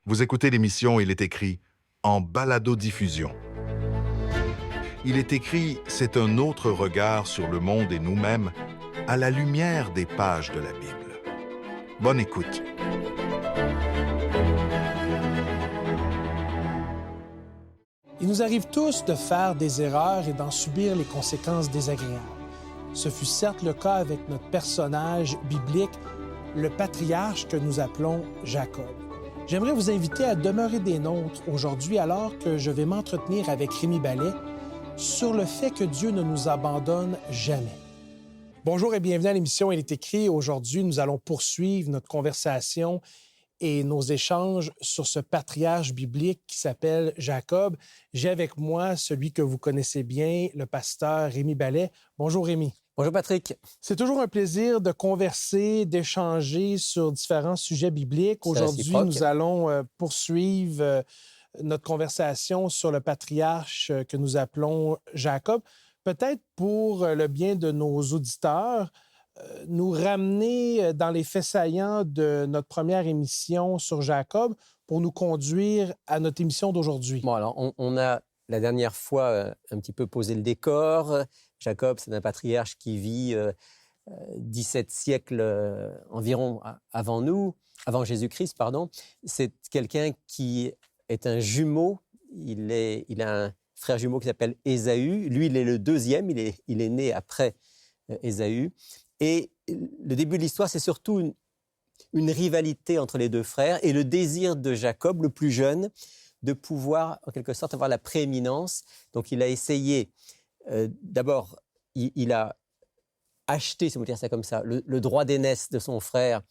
Vous écoutez l'émission Il est écrit en balado-diffusion. Il est écrit, c'est un autre regard sur le monde et nous-mêmes à la lumière des pages de la Bible. Bonne écoute. Il nous arrive tous de faire des erreurs et d'en subir les conséquences désagréables. Ce fut certes le cas avec notre personnage biblique, le patriarche que nous appelons Jacob. J'aimerais vous inviter à demeurer des nôtres aujourd'hui alors que je vais m'entretenir avec Rémi Ballet sur le fait que Dieu ne nous abandonne jamais. Bonjour et bienvenue à l'émission Il est écrit. Aujourd'hui, nous allons poursuivre notre conversation et nos échanges sur ce patriarche biblique qui s'appelle Jacob. J'ai avec moi celui que vous connaissez bien, le pasteur Rémi Ballet. Bonjour Rémi. Bonjour Patrick. C'est toujours un plaisir de converser, d'échanger sur différents sujets bibliques. Aujourd'hui, nous allons poursuivre notre conversation sur le patriarche que nous appelons Jacob. Peut-être pour le bien de nos auditeurs, nous ramener dans les faits saillants de notre première émission sur Jacob pour nous conduire à notre émission d'aujourd'hui. Bon, alors, on a la dernière fois un petit peu posé le décor. Jacob, c'est un patriarche qui vit 17 siècles environ avant Jésus-Christ, pardon. C'est quelqu'un qui est un jumeau. Il a un frère jumeau qui s'appelle Ésaü. Lui, il est le deuxième. Il est né après Ésaü. Et le début de l'histoire, c'est surtout une rivalité entre les deux frères et le désir de Jacob, le plus jeune, de pouvoir, en quelque sorte, avoir la prééminence. Donc, il a essayé, d'abord, il a acheté, si on peut dire ça comme ça, le droit d'aînesse de son frère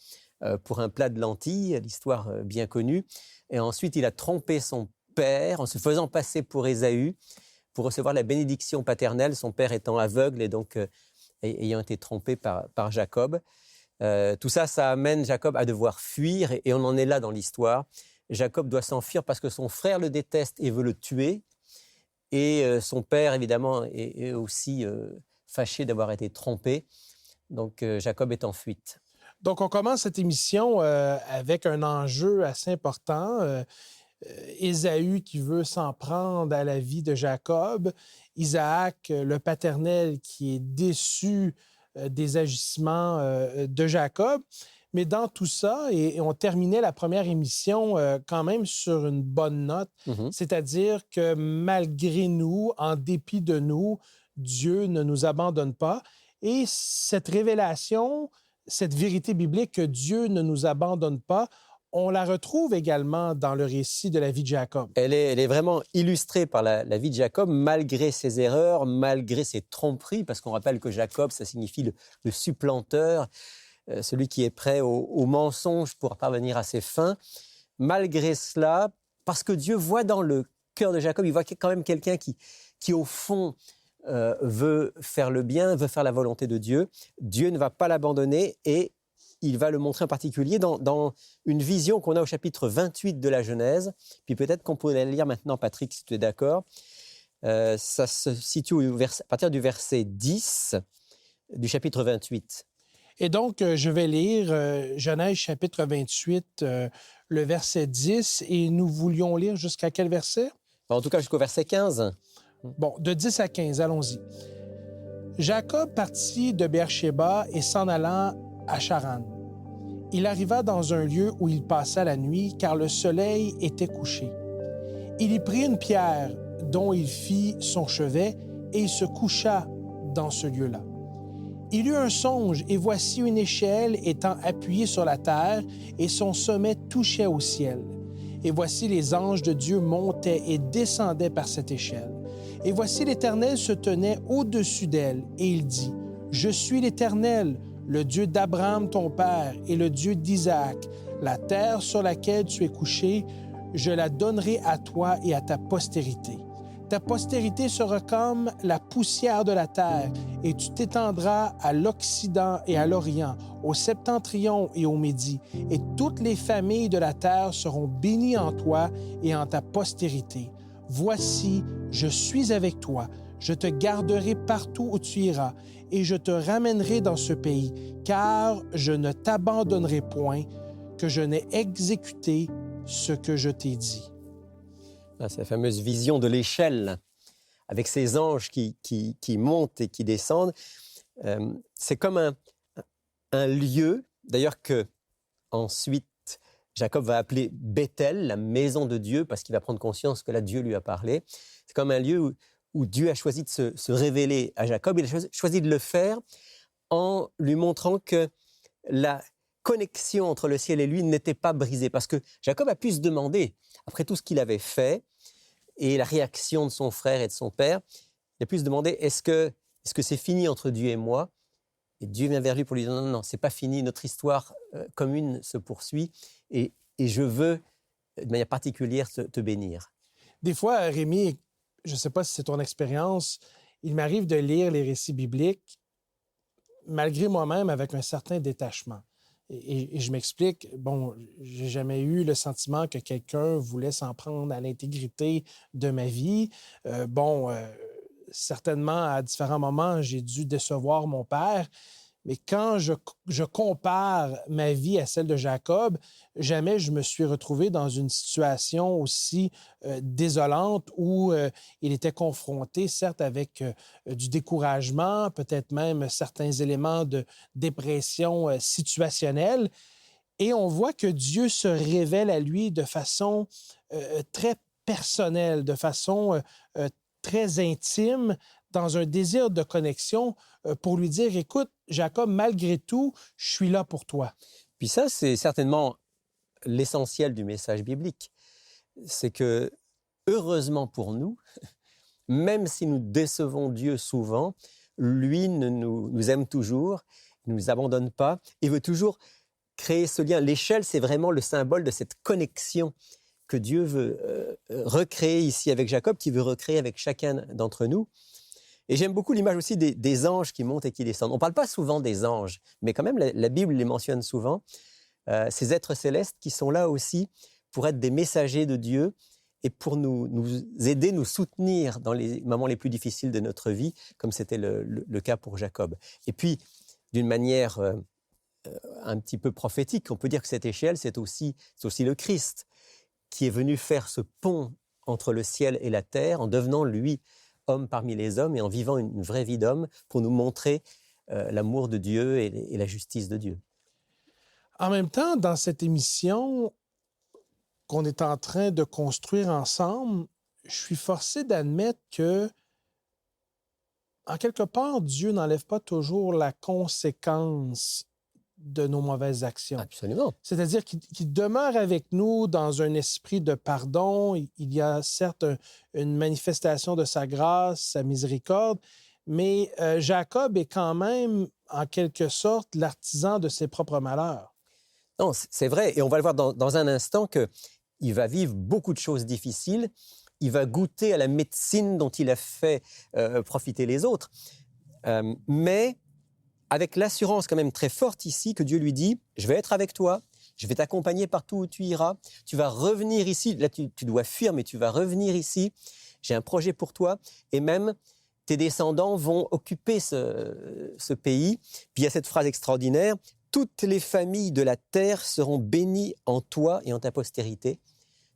pour un plat de lentilles, l'histoire bien connue. Et ensuite, il a trompé son père en se faisant passer pour Ésaü pour recevoir la bénédiction paternelle, son père étant aveugle et donc ayant été trompé par Jacob. Tout ça, ça amène Jacob à devoir fuir et on en est là dans l'histoire. Jacob doit s'enfuir parce que son frère le déteste et veut le tuer. Et son père, évidemment, est aussi fâché d'avoir été trompé. Donc, Jacob est en fuite. Donc, on commence cette émission avec un enjeu assez important. Ésaü qui veut s'en prendre à la vie de Jacob. Isaac, le paternel, qui est déçu des agissements de Jacob. Mais dans tout ça, et on terminait la première émission quand même sur une bonne note, c'est-à-dire que malgré nous, en dépit de nous, Dieu ne nous abandonne pas. Et cette révélation, cette vérité biblique que Dieu ne nous abandonne pas, on la retrouve également dans le récit de la vie de Jacob. Elle est vraiment illustrée par la vie de Jacob, malgré ses erreurs, malgré ses tromperies, parce qu'on rappelle que Jacob, ça signifie le supplanteur, celui qui est prêt au mensonge pour parvenir à ses fins. Malgré cela, parce que Dieu voit dans le cœur de Jacob, il voit quand même quelqu'un qui au fond, veut faire le bien, veut faire la volonté de Dieu. Dieu ne va pas l'abandonner et il va le montrer en particulier dans une vision qu'on a au chapitre 28 de la Genèse. Puis peut-être qu'on pourrait la lire maintenant, Patrick, si tu es d'accord. Ça se situe à partir du verset 10 du chapitre 28. Et donc, je vais lire Genèse chapitre 28, le verset 10. Et nous voulions lire jusqu'à quel verset? En tout cas, jusqu'au verset 15. Bon, de 10 à 15, allons-y. Jacob partit de Beersheba et s'en allant à Charan. Il arriva dans un lieu où il passa la nuit, car le soleil était couché. Il y prit une pierre dont il fit son chevet et il se coucha dans ce lieu-là. Il eut un songe, et voici une échelle étant appuyée sur la terre, et son sommet touchait au ciel. Et voici les anges de Dieu montaient et descendaient par cette échelle. Et voici l'Éternel se tenait au-dessus d'elle, et il dit, « Je suis l'Éternel, le Dieu d'Abraham ton père, et le Dieu d'Isaac. La terre sur laquelle tu es couché, je la donnerai à toi et à ta postérité. Ta postérité sera comme la poussière de la terre, et tu t'étendras à l'Occident et à l'Orient, au Septentrion et au Midi, et toutes les familles de la terre seront bénies en toi et en ta postérité. Voici, je suis avec toi, je te garderai partout où tu iras, et je te ramènerai dans ce pays, car je ne t'abandonnerai point, que je n'ai exécuté ce que je t'ai dit. Ah, c'est la fameuse vision de l'échelle, avec ces anges qui montent et qui descendent. C'est comme un lieu, d'ailleurs que ensuite Jacob va appeler Bethel, la maison de Dieu, parce qu'il va prendre conscience que là Dieu lui a parlé. C'est comme un lieu où Dieu a choisi de se révéler à Jacob. Il a choisi de le faire en lui montrant que la connexion entre le ciel et lui n'était pas brisée. Parce que Jacob a pu se demander, après tout ce qu'il avait fait, et la réaction de son frère et de son père, il a pu se demander, est-ce que c'est fini entre Dieu et moi? Et Dieu vient vers lui pour lui dire, non, non, c'est pas fini, notre histoire commune se poursuit, et je veux, de manière particulière, te bénir. Des fois, Rémi, je ne sais pas si c'est ton expérience, il m'arrive de lire les récits bibliques, malgré moi-même, avec un certain détachement. Et je m'explique, bon, j'ai jamais eu le sentiment que quelqu'un voulait s'en prendre à l'intégrité de ma vie. Certainement, à différents moments, j'ai dû décevoir mon père. Mais quand je compare ma vie à celle de Jacob, jamais je me suis retrouvé dans une situation aussi désolante où il était confronté, certes, avec du découragement, peut-être même certains éléments de dépression situationnelle. Et on voit que Dieu se révèle à lui de façon très personnelle, de façon très intime, dans un désir de connexion pour lui dire, écoute, Jacob, malgré tout, je suis là pour toi. Puis ça, c'est certainement l'essentiel du message biblique. C'est que, heureusement pour nous, même si nous décevons Dieu souvent, lui nous aime toujours, il ne nous abandonne pas et veut toujours créer ce lien. L'échelle, c'est vraiment le symbole de cette connexion que Dieu veut recréer ici avec Jacob, qui veut recréer avec chacun d'entre nous. Et j'aime beaucoup l'image aussi des anges qui montent et qui descendent. On ne parle pas souvent des anges, mais quand même, la Bible les mentionne souvent. Ces êtres célestes qui sont là aussi pour être des messagers de Dieu et pour nous aider, nous soutenir dans les moments les plus difficiles de notre vie, comme c'était le cas pour Jacob. Et puis, d'une manière un petit peu prophétique, on peut dire que cette échelle, c'est aussi le Christ qui est venu faire ce pont entre le ciel et la terre en devenant, lui, homme parmi les hommes et en vivant une vraie vie d'homme pour nous montrer l'amour de Dieu et la justice de Dieu. En même temps, dans cette émission qu'on est en train de construire ensemble, je suis forcé d'admettre que, en quelque part, Dieu n'enlève pas toujours la conséquence de nos mauvaises actions. Absolument. C'est-à-dire qu'il demeure avec nous dans un esprit de pardon. Il y a certes une manifestation de sa grâce, sa miséricorde, mais Jacob est quand même, en quelque sorte, l'artisan de ses propres malheurs. Non, c'est vrai. Et on va le voir dans un instant qu'il va vivre beaucoup de choses difficiles. Il va goûter à la médecine dont il a fait profiter les autres. Mais avec l'assurance quand même très forte ici que Dieu lui dit « Je vais être avec toi, je vais t'accompagner partout où tu iras, tu vas revenir ici, là tu dois fuir mais tu vas revenir ici, j'ai un projet pour toi et même tes descendants vont occuper ce pays. » Puis il y a cette phrase extraordinaire « Toutes les familles de la terre seront bénies en toi et en ta postérité. »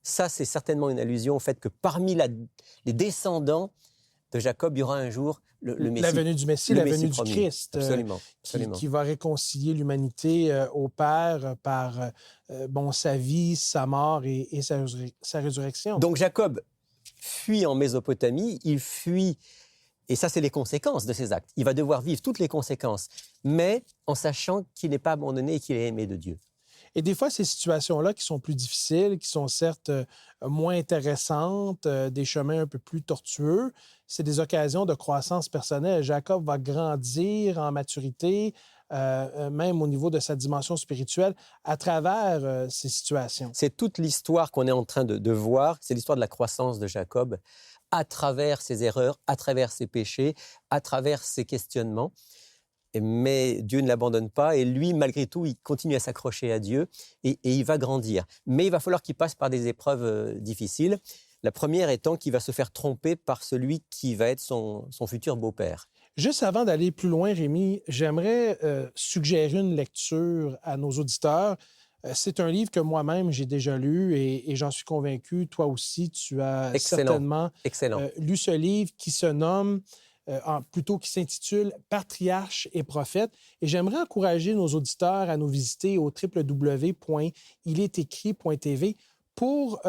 Ça, c'est certainement une allusion au fait que parmi les descendants de Jacob, il y aura un jour le Messie. La venue du Messie, la venue du promis. Christ. Absolument. Qui va réconcilier l'humanité au Père par sa vie, sa mort et sa résurrection. Donc Jacob fuit en Mésopotamie, il fuit, et ça c'est les conséquences de ses actes. Il va devoir vivre toutes les conséquences, mais en sachant qu'il n'est pas abandonné et qu'il est aimé de Dieu. Et des fois, ces situations-là qui sont plus difficiles, qui sont certes moins intéressantes, des chemins un peu plus tortueux, c'est des occasions de croissance personnelle. Jacob va grandir en maturité, même au niveau de sa dimension spirituelle, à travers ces situations. C'est toute l'histoire qu'on est en train de voir, c'est l'histoire de la croissance de Jacob, à travers ses erreurs, à travers ses péchés, à travers ses questionnements. Mais Dieu ne l'abandonne pas et lui, malgré tout, il continue à s'accrocher à Dieu et il va grandir. Mais il va falloir qu'il passe par des épreuves difficiles. La première étant qu'il va se faire tromper par celui qui va être son futur beau-père. Juste avant d'aller plus loin, Rémi, j'aimerais suggérer une lecture à nos auditeurs. C'est un livre que moi-même, j'ai déjà lu et j'en suis convaincu, toi aussi, tu as Excellent. certainement Excellent. lu ce livre qui se nomme, plutôt qui s'intitule « Patriarches et prophètes ». Et j'aimerais encourager nos auditeurs à nous visiter au www.ilesécrit.tv pour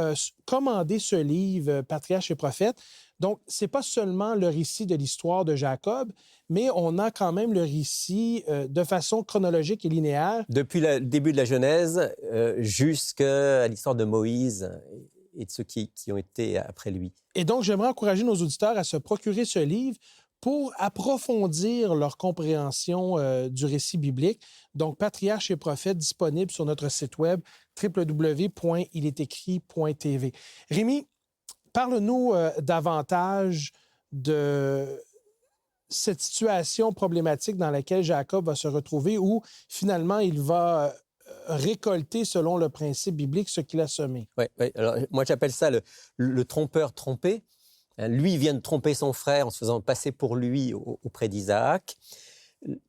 commander ce livre « Patriarches et prophètes ». Donc, ce n'est pas seulement le récit de l'histoire de Jacob, mais on a quand même le récit de façon chronologique et linéaire. Depuis le début de la Genèse jusqu'à l'histoire de Moïse et de ceux qui ont été après lui. Et donc, j'aimerais encourager nos auditeurs à se procurer ce livre pour approfondir leur compréhension du récit biblique. Donc, Patriarches et prophètes, disponible sur notre site web www.ilesécrit.tv. Rémi, parle-nous davantage de cette situation problématique dans laquelle Jacob va se retrouver, où finalement il va récolter, selon le principe biblique, ce qu'il a semé. Oui. Alors, moi j'appelle ça le trompeur trompé. Lui vient de tromper son frère en se faisant passer pour lui auprès d'Isaac.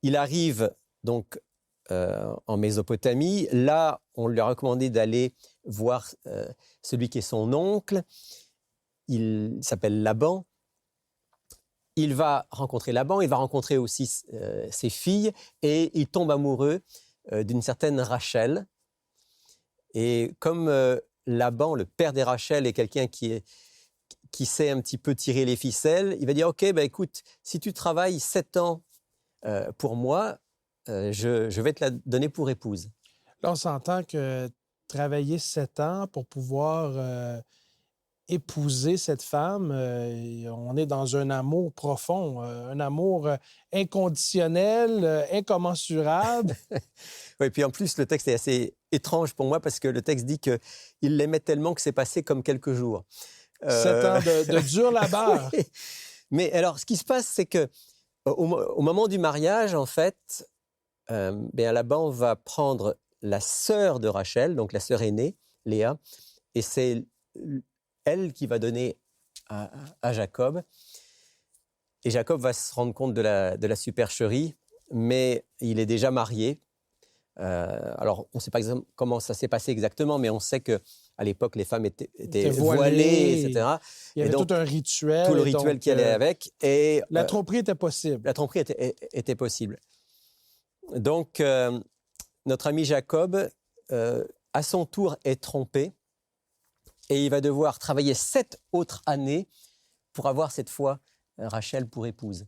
Il arrive donc en Mésopotamie. Là, on lui a recommandé d'aller voir celui qui est son oncle. Il s'appelle Laban. Il va rencontrer Laban, il va rencontrer aussi ses filles et il tombe amoureux d'une certaine Rachel. Et comme Laban, le père des Rachel, est quelqu'un qui sait un petit peu tirer les ficelles, il va dire « Ok, bah, écoute, si tu travailles 7 ans pour moi, je vais te la donner pour épouse. » Là, on s'entend que travailler 7 ans pour pouvoir épouser cette femme, on est dans un amour profond, un amour inconditionnel, incommensurable. Oui, puis en plus, le texte est assez étrange pour moi parce que le texte dit qu'il l'aimait tellement que c'est passé comme quelques jours. 7 ans de dur labeur. Oui. Mais alors, ce qui se passe, c'est que au moment du mariage, en fait, Laban va prendre la sœur de Rachel, donc la sœur aînée, Léa, et c'est elle qui va donner à Jacob. Et Jacob va se rendre compte de la supercherie, mais il est déjà marié. Alors, on ne sait pas comment ça s'est passé exactement, mais on sait qu'à l'époque, les femmes étaient voilées, etc. Il y avait donc tout un rituel. Tout le rituel qui allait avec. Et, la tromperie était possible. La tromperie était possible. Donc, notre ami Jacob, à son tour, est trompé. Et il va devoir travailler 7 autres années pour avoir cette fois Rachel pour épouse.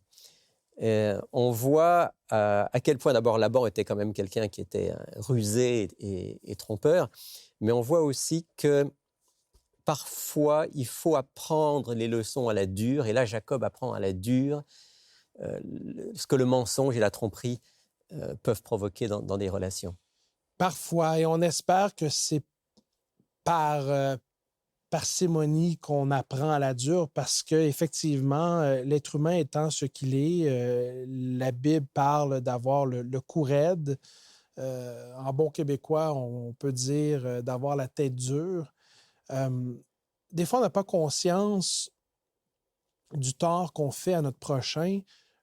On voit à quel point d'abord Laban était quand même quelqu'un qui était rusé et trompeur, mais on voit aussi que parfois il faut apprendre les leçons à la dure, et là Jacob apprend à la dure ce que le mensonge et la tromperie peuvent provoquer dans des relations. Parfois, et on espère que c'est par parcimonie qu'on apprend à la dure, parce qu'effectivement, l'être humain étant ce qu'il est, la Bible parle d'avoir le cou raide. En bon québécois, on peut dire d'avoir la tête dure. Des fois, on n'a pas conscience du tort qu'on fait à notre prochain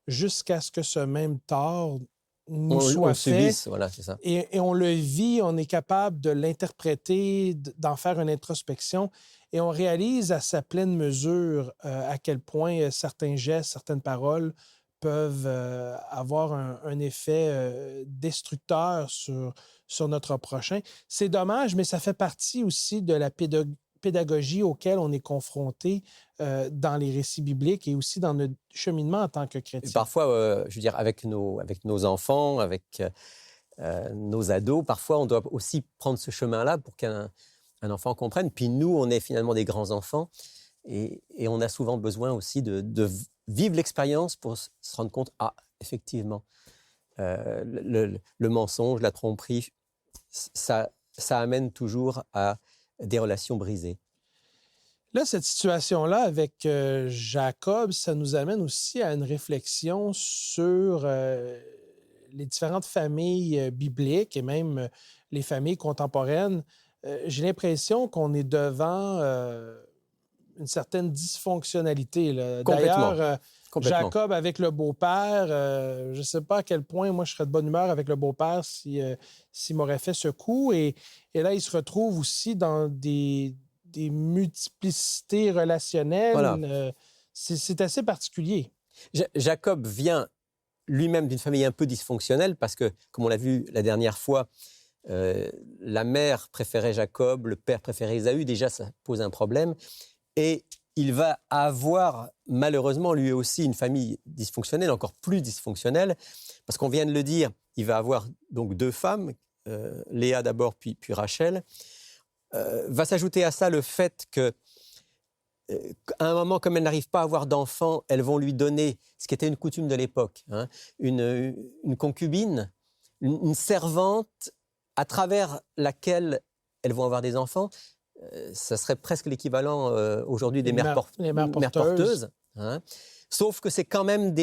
jusqu'à ce que ce même tort nous soit fait. Subisse, voilà, c'est ça. Et on le vit, on est capable de l'interpréter, d'en faire une introspection, et on réalise à sa pleine mesure à quel point certains gestes, certaines paroles peuvent avoir un effet destructeur sur notre prochain. C'est dommage, mais ça fait partie aussi de la pédagogie auquel on est confronté dans les récits bibliques et aussi dans notre cheminement en tant que chrétien. Et parfois, je veux dire, avec nos enfants, avec nos ados, parfois on doit aussi prendre ce chemin-là pour qu'un enfant comprenne. Puis nous, on est finalement des grands-enfants et on a souvent besoin aussi de vivre l'expérience pour se rendre compte, effectivement, le mensonge, la tromperie, ça amène toujours à des relations brisées. Là, cette situation-là avec Jacob, ça nous amène aussi à une réflexion sur les différentes familles bibliques et même les familles contemporaines. J'ai l'impression qu'on est devant une certaine dysfonctionnalité, là. Complètement. D'ailleurs, Complètement. Jacob avec le beau-père, je ne sais pas à quel point moi je serais de bonne humeur avec le beau-père s'il m'aurait fait ce coup. Et là, il se retrouve aussi dans des multiplicités relationnelles. Voilà. C'est assez particulier. Jacob vient lui-même d'une famille un peu dysfonctionnelle parce que, comme on l'a vu la dernière fois, la mère préférait Jacob, le père préférait Ésaü. Déjà, ça pose un problème. Et il va avoir, malheureusement, lui aussi une famille dysfonctionnelle, encore plus dysfonctionnelle, parce qu'on vient de le dire, il va avoir donc 2 femmes, Léa d'abord, puis Rachel. Va s'ajouter à ça le fait que à un moment, comme elles n'arrivent pas à avoir d'enfants, elles vont lui donner, ce qui était une coutume de l'époque, hein, une concubine, une servante à travers laquelle elles vont avoir des enfants. Ça serait presque l'équivalent aujourd'hui des mères porteuses. Hein. Sauf que c'est quand même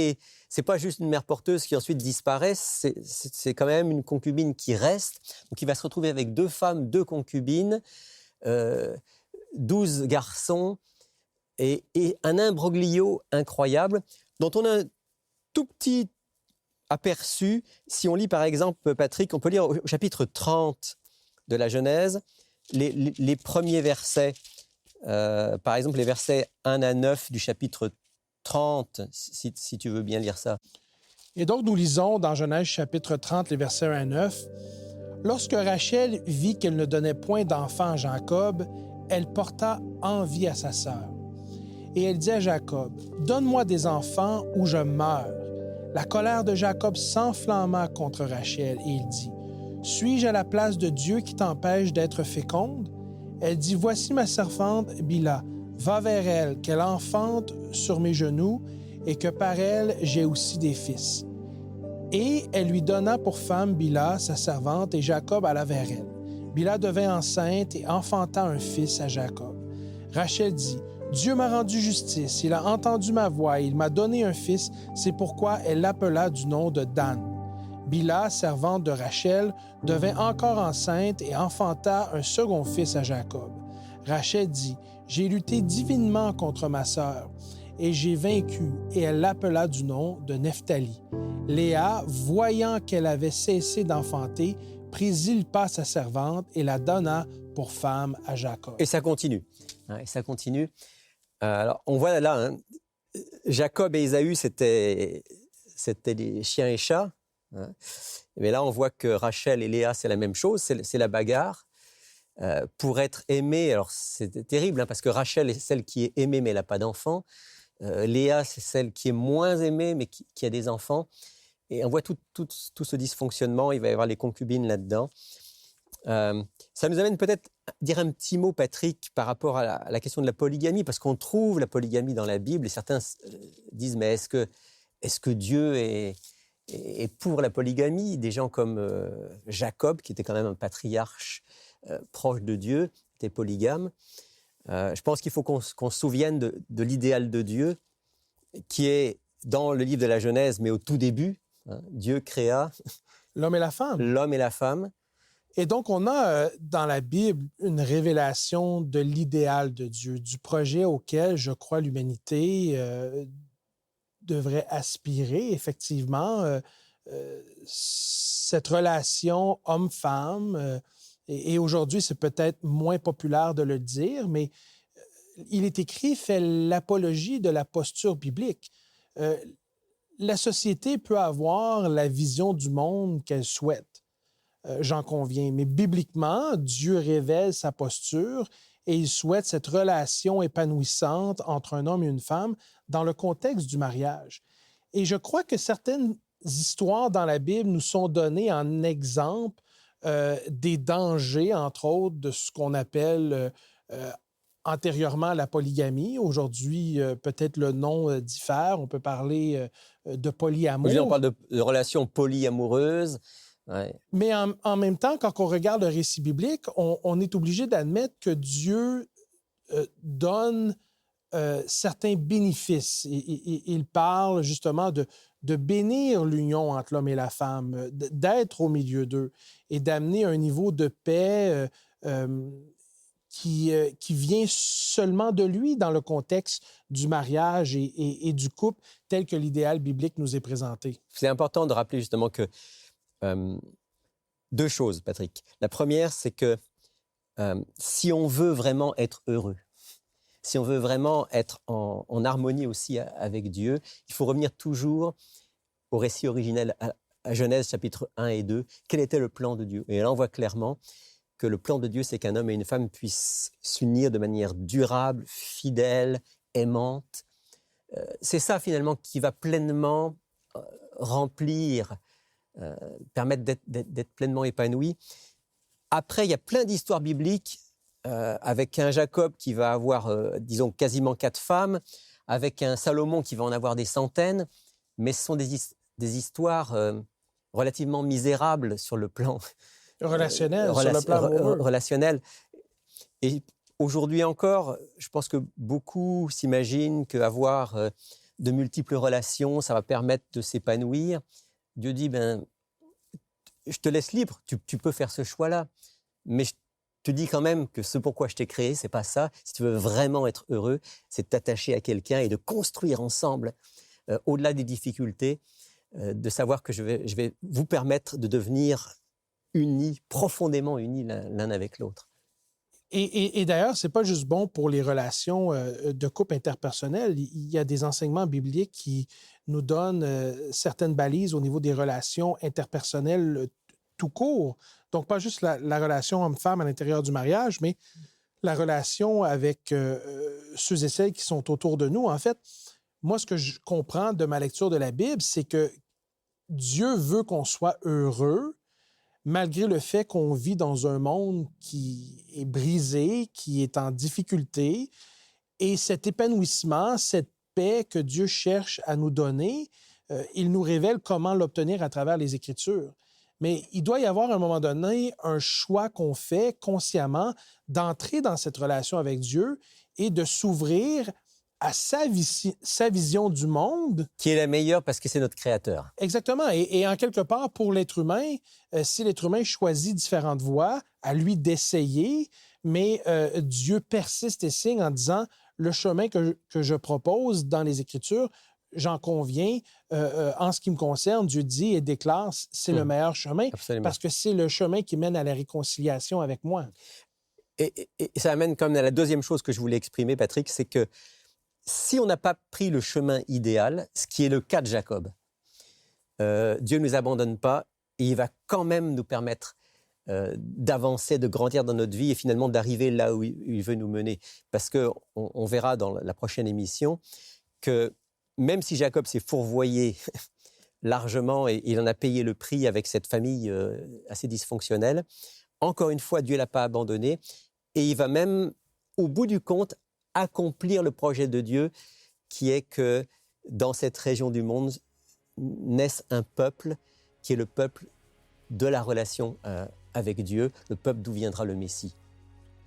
c'est pas juste une mère porteuse qui ensuite disparaît, c'est quand même une concubine qui reste. Donc il va se retrouver avec 2 femmes, 2 concubines, 12 garçons, et un imbroglio incroyable dont on a un tout petit aperçu. Si on lit par exemple, Patrick, on peut lire au chapitre 30 de la Genèse, les premiers versets, par exemple les versets 1 à 9 du chapitre 30, si tu veux bien lire ça. Et donc, nous lisons dans Genèse chapitre 30, les versets 1 à 9. « Lorsque Rachel vit qu'elle ne donnait point d'enfant à Jacob, elle porta envie à sa sœur. Et elle dit à Jacob, « Donne-moi des enfants ou je meurs. » La colère de Jacob s'enflamma contre Rachel et il dit, « Suis-je à la place de Dieu qui t'empêche d'être féconde? » Elle dit, « Voici ma servante Bila. Va vers elle, qu'elle enfante sur mes genoux et que par elle j'ai aussi des fils. » Et elle lui donna pour femme Bila, sa servante, et Jacob alla vers elle. Bila devint enceinte et enfanta un fils à Jacob. Rachel dit, « Dieu m'a rendu justice, il a entendu ma voix, il m'a donné un fils, c'est pourquoi elle l'appela du nom de Dan. » Bila, servante de Rachel, devint encore enceinte et enfanta un second fils à Jacob. Rachel dit, « J'ai lutté divinement contre ma sœur, et j'ai vaincu, et elle l'appela du nom de Nephtali. Léa, voyant qu'elle avait cessé d'enfanter, prit Zilpa, sa servante, et la donna pour femme à Jacob. » Et ça continue. Hein, et ça continue. Alors, on voit là, hein, Jacob et Ésaü, c'était des chiens et chats. Hein. Mais là, on voit que Rachel et Léa, c'est la même chose, c'est la bagarre. Pour être aimée, alors c'est terrible, hein, parce que Rachel est celle qui est aimée, mais elle n'a pas d'enfant. Léa, c'est celle qui est moins aimée, mais qui a des enfants. Et on voit tout ce dysfonctionnement. Il va y avoir les concubines là-dedans. Ça nous amène peut-être à dire un petit mot, Patrick, par rapport à la question de la polygamie, parce qu'on trouve la polygamie dans la Bible, et certains disent, mais est-ce que Dieu est pour la polygamie? Des gens comme Jacob, qui était quand même un patriarche proche de Dieu, était polygame. Je pense qu'il faut qu'on se souvienne de l'idéal de Dieu, qui est dans le livre de la Genèse, mais au tout début. Hein, Dieu créa l'homme et la femme. L'homme et la femme. Et donc, on a dans la Bible une révélation de l'idéal de Dieu, du projet auquel, je crois, l'humanité devrait aspirer, effectivement. Cette relation homme-femme, et aujourd'hui, c'est peut-être moins populaire de le dire, mais il est écrit, fait l'apologie de la posture biblique. La société peut avoir la vision du monde qu'elle souhaite. J'en conviens. Mais bibliquement, Dieu révèle sa posture et il souhaite cette relation épanouissante entre un homme et une femme dans le contexte du mariage. Et je crois que certaines histoires dans la Bible nous sont données en exemple des dangers, entre autres, de ce qu'on appelle antérieurement la polygamie. Aujourd'hui, peut-être le nom diffère. On peut parler de polyamour. Aujourd'hui, on parle de relations polyamoureuses. Ouais. Mais en même temps, quand on regarde le récit biblique, on est obligé d'admettre que Dieu donne certains bénéfices. Il parle justement de bénir l'union entre l'homme et la femme, d'être au milieu d'eux et d'amener un niveau de paix qui vient seulement de lui dans le contexte du mariage et du couple tel que l'idéal biblique nous est présenté. C'est important de rappeler justement que deux choses, Patrick. La première, c'est que si on veut vraiment être heureux, si on veut vraiment être en harmonie aussi avec Dieu, il faut revenir toujours au récit originel, à Genèse chapitre 1 et 2. Quel était le plan de Dieu? Et là, on voit clairement que le plan de Dieu, c'est qu'un homme et une femme puissent s'unir de manière durable, fidèle, aimante. C'est ça, finalement, qui va pleinement remplir, permettre d'être pleinement épanoui. Après, il y a plein d'histoires bibliques avec un Jacob qui va avoir, disons, quasiment 4 femmes, avec un Salomon qui va en avoir des centaines, mais ce sont des histoires relativement misérables sur le plan Relationnel, sur le plan amoureux. Relationnel. Et aujourd'hui encore, je pense que beaucoup s'imaginent qu'avoir de multiples relations, ça va permettre de s'épanouir. Dieu dit, je te laisse libre, tu peux faire ce choix-là, mais je te dis quand même que ce pourquoi je t'ai créé, c'est pas ça. Si tu veux vraiment être heureux, c'est de t'attacher à quelqu'un et de construire ensemble, au-delà des difficultés, de savoir que je vais vous permettre de devenir unis, profondément unis l'un avec l'autre. Et d'ailleurs, ce n'est pas juste bon pour les relations de couple interpersonnelles. Il y a des enseignements bibliques qui nous donnent certaines balises au niveau des relations interpersonnelles tout court. Donc, pas juste la relation homme-femme à l'intérieur du mariage, mais la relation avec ceux et celles qui sont autour de nous. En fait, moi, ce que je comprends de ma lecture de la Bible, c'est que Dieu veut qu'on soit heureux, malgré le fait qu'on vit dans un monde qui est brisé, qui est en difficulté. Et cet épanouissement, cette paix que Dieu cherche à nous donner, il nous révèle comment l'obtenir à travers les Écritures. Mais il doit y avoir à un moment donné un choix qu'on fait consciemment d'entrer dans cette relation avec Dieu et de s'ouvrir à sa vision du monde. Qui est la meilleure parce que c'est notre Créateur. Exactement. Et en quelque part, pour l'être humain, si l'être humain choisit différentes voies, à lui d'essayer, mais Dieu persiste et signe en disant « Le chemin que je propose dans les Écritures, j'en conviens, en ce qui me concerne, Dieu dit et déclare, c'est le meilleur chemin. Absolument. Parce que c'est le chemin qui mène à la réconciliation avec moi. » Et ça amène comme à la deuxième chose que je voulais exprimer, Patrick, c'est que si on n'a pas pris le chemin idéal, ce qui est le cas de Jacob, Dieu ne nous abandonne pas et il va quand même nous permettre d'avancer, de grandir dans notre vie et finalement d'arriver là où il veut nous mener. Parce qu'on verra dans la prochaine émission que même si Jacob s'est fourvoyé largement et il en a payé le prix avec cette famille assez dysfonctionnelle, encore une fois, Dieu ne l'a pas abandonné et il va même, au bout du compte, accomplir le projet de Dieu qui est que dans cette région du monde naisse un peuple qui est le peuple de la relation avec Dieu, le peuple d'où viendra le Messie.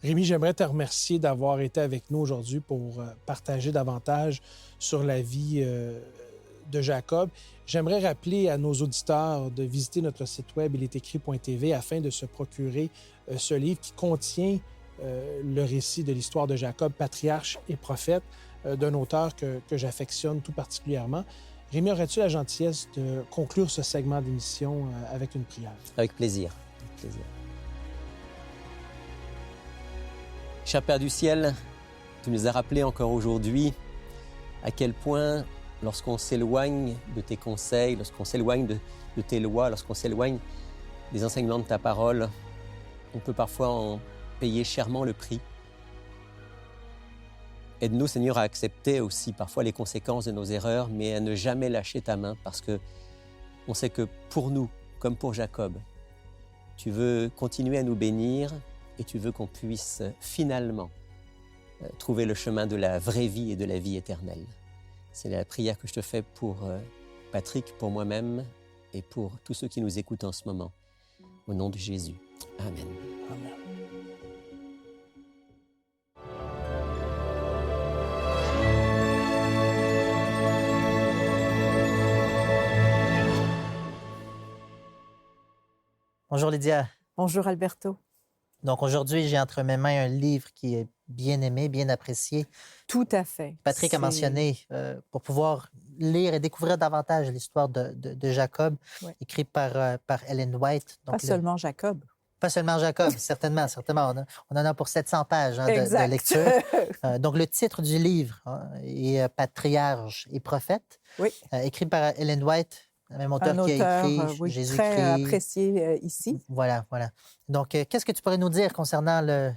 Rémi, j'aimerais te remercier d'avoir été avec nous aujourd'hui pour partager davantage sur la vie de Jacob. J'aimerais rappeler à nos auditeurs de visiter notre site web ilestécrit.tv afin de se procurer ce livre qui contient le récit de l'histoire de Jacob, patriarche et prophète, d'un auteur que j'affectionne tout particulièrement. Rémi, aurais-tu la gentillesse de conclure ce segment d'émission avec une prière? Avec plaisir. Cher Père du ciel, tu nous as rappelé encore aujourd'hui à quel point, lorsqu'on s'éloigne de tes conseils, lorsqu'on s'éloigne de tes lois, lorsqu'on s'éloigne des enseignements de ta parole, on peut parfois en payer chèrement le prix. Aide-nous, Seigneur, à accepter aussi parfois les conséquences de nos erreurs, mais à ne jamais lâcher ta main parce que on sait que pour nous, comme pour Jacob, tu veux continuer à nous bénir et tu veux qu'on puisse finalement trouver le chemin de la vraie vie et de la vie éternelle. C'est la prière que je te fais pour Patrick, pour moi-même et pour tous ceux qui nous écoutent en ce moment. Au nom de Jésus. Amen. Amen. Bonjour Lydia. Bonjour Alberto. Donc aujourd'hui, j'ai entre mes mains un livre qui est bien aimé, bien apprécié. Tout à fait. Patrick a mentionné, pour pouvoir lire et découvrir davantage l'histoire de Jacob, Ouais. écrit par Ellen White. Donc, Pas seulement Jacob. Pas seulement Jacob, certainement. On en a pour 700 pages de Exact. lecture. Donc, le titre du livre est Patriarche et prophète, Oui. écrit par Ellen White, le même auteur Un qui a auteur, écrit oui, Jésus-Christ. très apprécié ici. Voilà. Donc, qu'est-ce que tu pourrais nous dire concernant le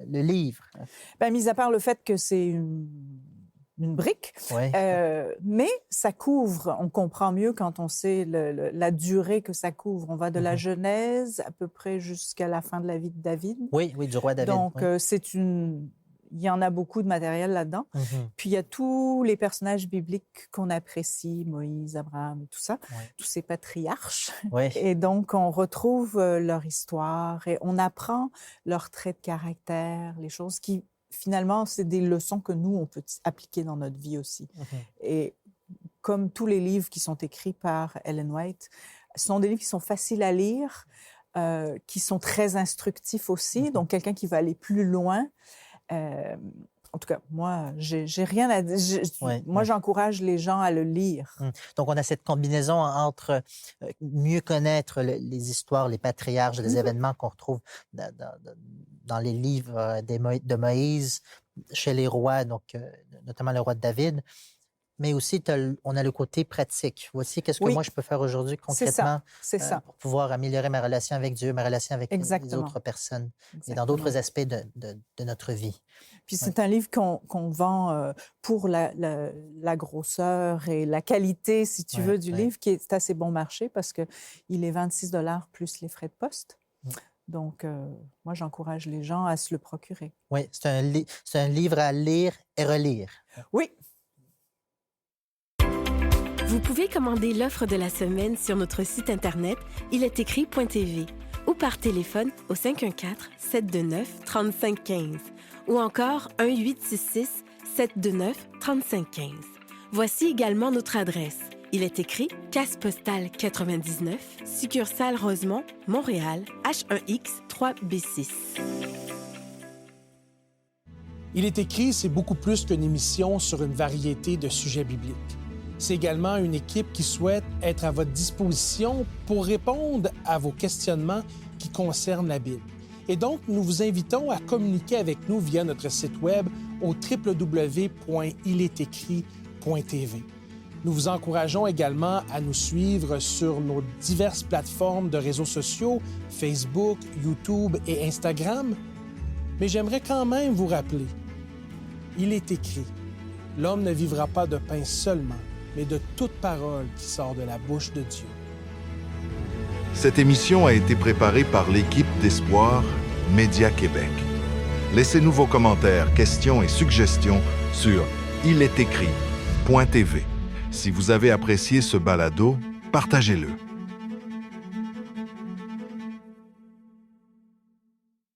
livre? Ben, mis à part le fait que c'est une brique, Oui. mais ça couvre, on comprend mieux quand on sait la durée que ça couvre. On va de la Genèse à peu près jusqu'à la fin de la vie de David. Oui, du roi David. Donc, oui. il y en a beaucoup de matériel là-dedans. Mhm. Puis, il y a tous les personnages bibliques qu'on apprécie, Moïse, Abraham, tout ça, Oui. tous ces patriarches. Oui. Et donc, on retrouve leur histoire et on apprend leurs traits de caractère, les choses qui, finalement, c'est des leçons que nous, on peut appliquer dans notre vie aussi. Mhm. Et comme tous les livres qui sont écrits par Ellen White, ce sont des livres qui sont faciles à lire, qui sont très instructifs aussi. Donc, quelqu'un qui va aller plus loin. En tout cas, moi, j'ai rien à dire. Moi, j'encourage les gens à le lire. Donc, on a cette combinaison entre mieux connaître les histoires, les patriarches, les événements qu'on retrouve dans les livres de Moïse, chez les rois, donc notamment le roi de David, mais aussi on a le côté pratique. Voici qu'est-ce que moi je peux faire aujourd'hui concrètement pour pouvoir améliorer ma relation avec Dieu, ma relation avec les autres personnes et dans d'autres aspects de notre vie. Puis c'est un livre qu'on vend pour la grosseur et la qualité, si tu veux, du livre, qui est assez bon marché parce qu'il est 26 $ plus les frais de poste. Donc, moi, j'encourage les gens à se le procurer. Oui, c'est un livre à lire et relire. Oui. Vous pouvez commander l'offre de la semaine sur notre site Internet ilestécrit.tv ou par téléphone au 514-729-3515 ou encore 1-866-729-3515. Voici également notre adresse. Il est écrit Casse postale 99, succursale Rosemont, Montréal, H1X 3B6. Il est écrit, c'est beaucoup plus qu'une émission sur une variété de sujets bibliques. C'est également une équipe qui souhaite être à votre disposition pour répondre à vos questionnements qui concernent la Bible. Et donc, nous vous invitons à communiquer avec nous via notre site web au www.ilétécrit.tv. Nous vous encourageons également à nous suivre sur nos diverses plateformes de réseaux sociaux, Facebook, YouTube et Instagram. Mais j'aimerais quand même vous rappeler, il est écrit, l'homme ne vivra pas de pain seulement, mais de toute parole qui sort de la bouche de Dieu. Cette émission a été préparée par l'équipe d'Espoir Média Québec. Laissez-nous vos commentaires, questions et suggestions sur iletécrit.tv. Si vous avez apprécié ce balado, partagez-le.